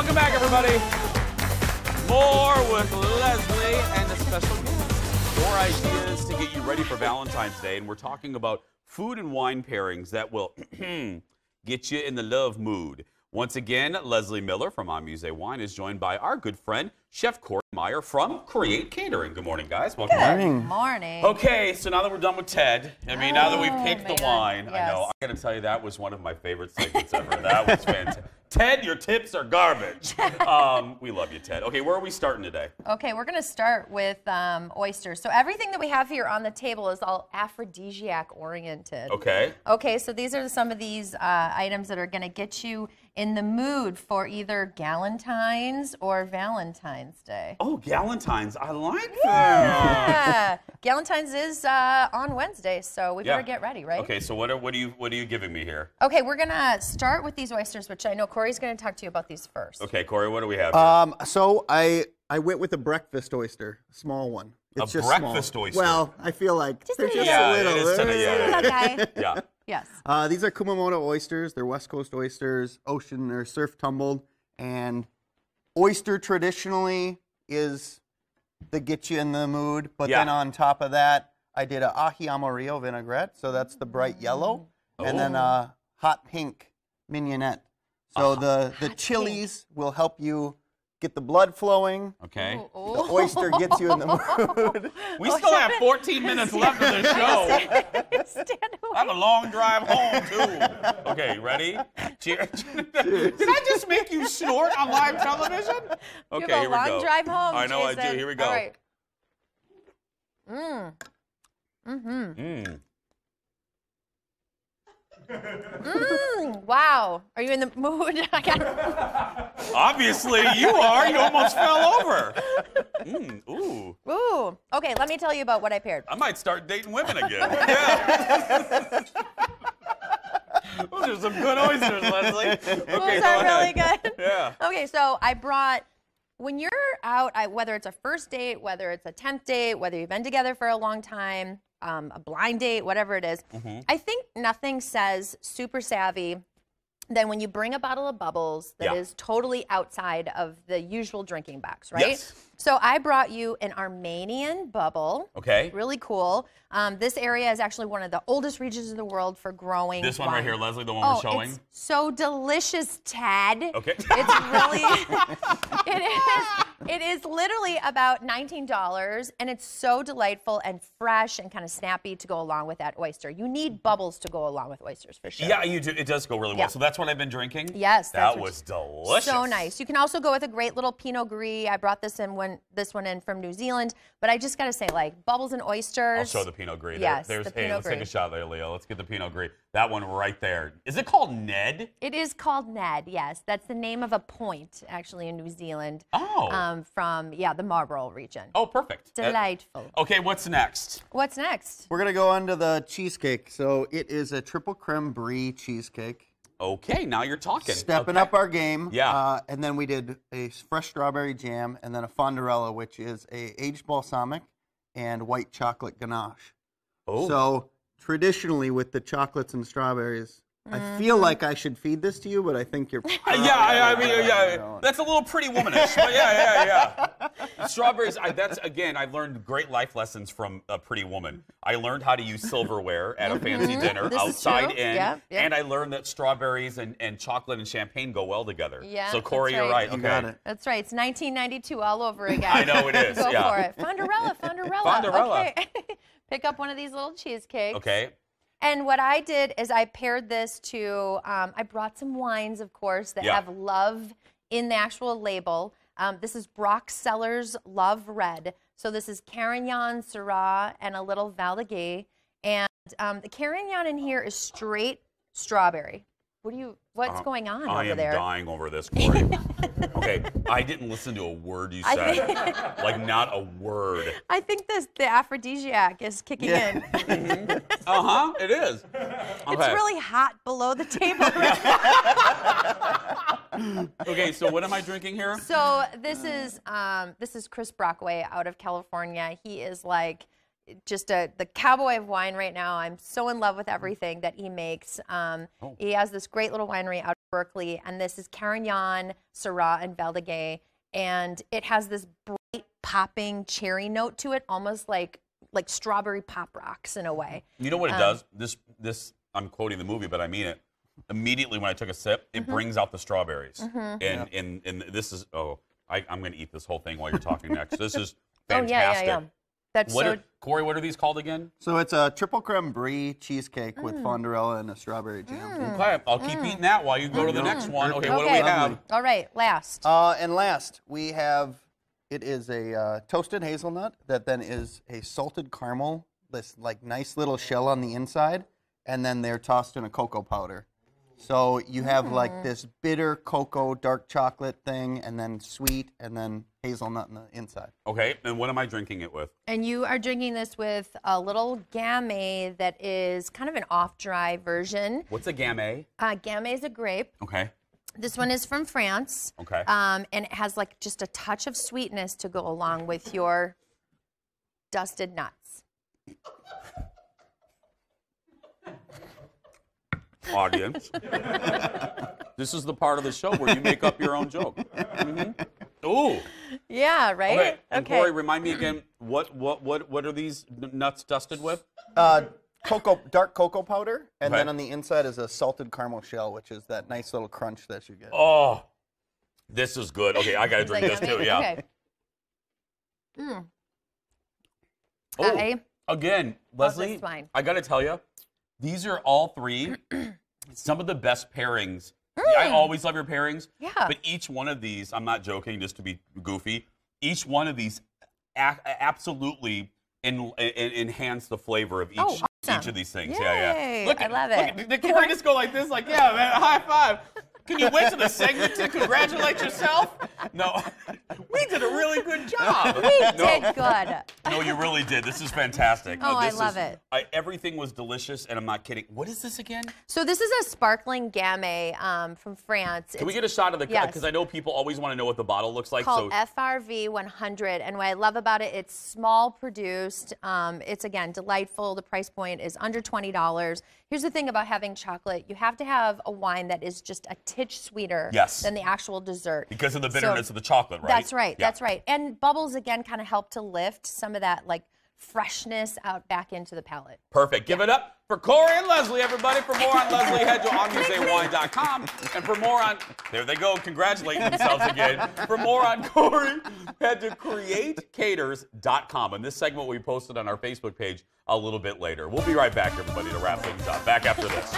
Welcome back, everybody. More with Leslie and a special guest. More ideas to get you ready for Valentine's Day. And we're talking about food and wine pairings that will get you in the love mood. Once again, Leslee Miller from Amuse Wine is joined by our good friend, Chef Meier from Create Catering. Good morning, guys. Welcome back. Good morning. Okay, so now that we're done with Ted, now that we've picked the wine, yes. I know, I got to tell you, that was one of my favorite segments ever. That was fantastic. Ted, your tips are garbage. We love you, Ted. Okay, where are we starting today? Okay, we're going to start with oysters. So everything that we have here on the table is all aphrodisiac oriented. Okay. Okay, so these are some of these items that are going to get you in the mood for either Galentine's or Valentine's Day. Oh, Galentine's. I like that. Yeah. Galentine's is on Wednesday, so we better get ready, right? Okay, so what are you giving me here? Okay, we're going to start with these oysters, which I know Corey's going to talk to you about these first. Okay, Corey, what do we have here? So I went with a breakfast oyster, a small one. It's just breakfast small. oyster? Well, I feel like they're just yeah, a little. it is today, yeah. Okay. Yeah. Yes. These are Kumamoto oysters. They're West Coast oysters, ocean or surf tumbled. And oyster traditionally is the get you in the mood. But then on top of that, I did a ají amarillo vinaigrette. So that's the bright yellow. And then a hot pink mignonette. So the chilies will help you get the blood flowing. Okay. The oyster gets you in the mood. We still have 14 minutes left of the show. I have a long drive home, too. Okay, ready? Cheers. Did I just make you snort on live television? Okay, you have here we a go. long drive home, I know Jason. I do. Here we go. All right. Wow. Are you in the mood? Obviously, you are. You almost fell over. Ooh. Ooh. Okay, let me tell you about what I paired. I might start dating women again. Yeah. Those are some good oysters, Leslie. Okay, Those are really good. Yeah. Okay, so I brought, when you're out, whether it's a first date, whether it's a 10th date, whether you've been together for a long time, a blind date, whatever it is, I think nothing says super savvy than when you bring a bottle of bubbles that is totally outside of the usual drinking box, right? Yes. So I brought you an Armenian bubble. Okay. Really cool. This area is actually one of the oldest regions in the world for growing This one wine. right here, Leslie, the one we're showing? It's so delicious, Ted. Okay. It's really, it is literally about $19, and it's so delightful and fresh and kind of snappy to go along with that oyster. You need bubbles to go along with oysters, for sure. Yeah, you do. It does go really well. So that's what I've been drinking? Yes. That was delicious. So nice. You can also go with a great little Pinot Gris. I brought this one in from New Zealand, but I just got to say, like, bubbles and oysters. I'll show the Pinot Gris. Yes, There's, the hey, Pinot let's take a Gris. shot there, Leo. Let's get the Pinot Gris. That one right there. Is it called Ned? It is called Ned, yes. That's the name of a point, actually, in New Zealand. Oh. From, the Marlborough region. Oh, perfect. Delightful. Okay, what's next? What's next? We're going to go on to the cheesecake. So it is a triple creme brie cheesecake. Okay, now you're talking. Stepping up our game. Yeah. And then we did a fresh strawberry jam and then a fondarella, which is a aged balsamic and white chocolate ganache. Oh. So traditionally with the chocolates and strawberries, I feel like I should feed this to you, but I think you're that's a little Pretty Womanish. But yeah. Strawberries, I've learned great life lessons from a Pretty Woman. I learned how to use silverware at a fancy dinner, This is outside true. in, Yeah. and I learned that strawberries and chocolate and champagne go well together. Yeah, So Corey, that's you're right. right. You Okay. got it. That's right. It's 1992 all over again. I know it is. Go Yeah. for it. Fondarella. Fondarella. Okay. Pick up one of these little cheesecakes. Okay. And what I did is I paired this to, I brought some wines, of course, that have love in the actual label. This is Brock Cellars Love Red. So this is Carignan, Syrah, and a little Valdegay. And the Carignan in here is straight strawberry. What's going on over there? I am dying over this, Corey. Okay, I didn't listen to a word you said. Like, not a word. I think the aphrodisiac is kicking in. It is. It's really hot below the table. Okay, so what am I drinking here? So this is Chris Brockway out of California. He is like just the cowboy of wine right now. I'm so in love with everything that he makes. He has this great little winery out of Berkeley, and this is Carignan, Syrah, and Valdiguet, and it has this bright, popping cherry note to it, almost like strawberry pop rocks in a way. You know what it does? This I'm quoting the movie, but I mean it. Immediately when I took a sip, it brings out the strawberries, and this is I'm going to eat this whole thing while you're talking next. This is fantastic. Yeah. That's Corey, what are these called again? So it's a triple creme brie cheesecake with fondarella and a strawberry jam. Okay, I'll keep eating that while you go to the next one. Okay, what do we have? All right, last. And last, we have, it is a toasted hazelnut that then is a salted caramel, this like nice little shell on the inside, and then they're tossed in a cocoa powder. So you have like this bitter cocoa, dark chocolate thing, and then sweet, and then hazelnut on the inside. Okay, and what am I drinking it with? And you are drinking this with a little Gamay that is kind of an off-dry version. What's a Gamay? Gamay is a grape. Okay. This one is from France. Okay. And it has like just a touch of sweetness to go along with your dusted nuts. Audience. This is the part of the show where you make up your own joke. Ooh. Yeah, right? Okay. And Corey, remind me again, what are these nuts dusted with? Dark cocoa powder, and then on the inside is a salted caramel shell, which is that nice little crunch that you get. Oh, this is good. Okay, I got to drink this too, yeah. Okay. Oh, again, Leslie, I got to tell you, these are all three some of the best pairings. I always love your pairings. Yeah. But each one of these, I'm not joking, just to be goofy, each one of these absolutely enhance the flavor of each of these things. Yay. Yeah. Look, I love it. Did Corey just go like this? Like, yeah, man, high five. Can you wait to the segment to congratulate yourself? No. We did a really good job. We did good. No, you really did. This is fantastic. Oh, I love it. Everything was delicious, and I'm not kidding. What is this again? So this is a sparkling Gamay from France. Can we get a shot of the cup? Because I know people always want to know what the bottle looks like. Called FRV 100, and what I love about it, it's small produced. It's, again, delightful. The price point is under $20. Here's the thing about having chocolate. You have to have a wine that is just a titch sweeter than the actual dessert. Because of the bitterness of the chocolate, right? That's right. Yeah. That's right. And bubbles, again, kind of help to lift some of that, like, freshness out back into the palate. Perfect. Give it up for Corey and Leslie, everybody. For more on Leslie, head to onmusewine.com. And for more on, there they go, congratulating themselves again. For more on Corey, head to createcaters.com. And this segment will be posted on our Facebook page a little bit later. We'll be right back, everybody, to wrap things up. Back after this.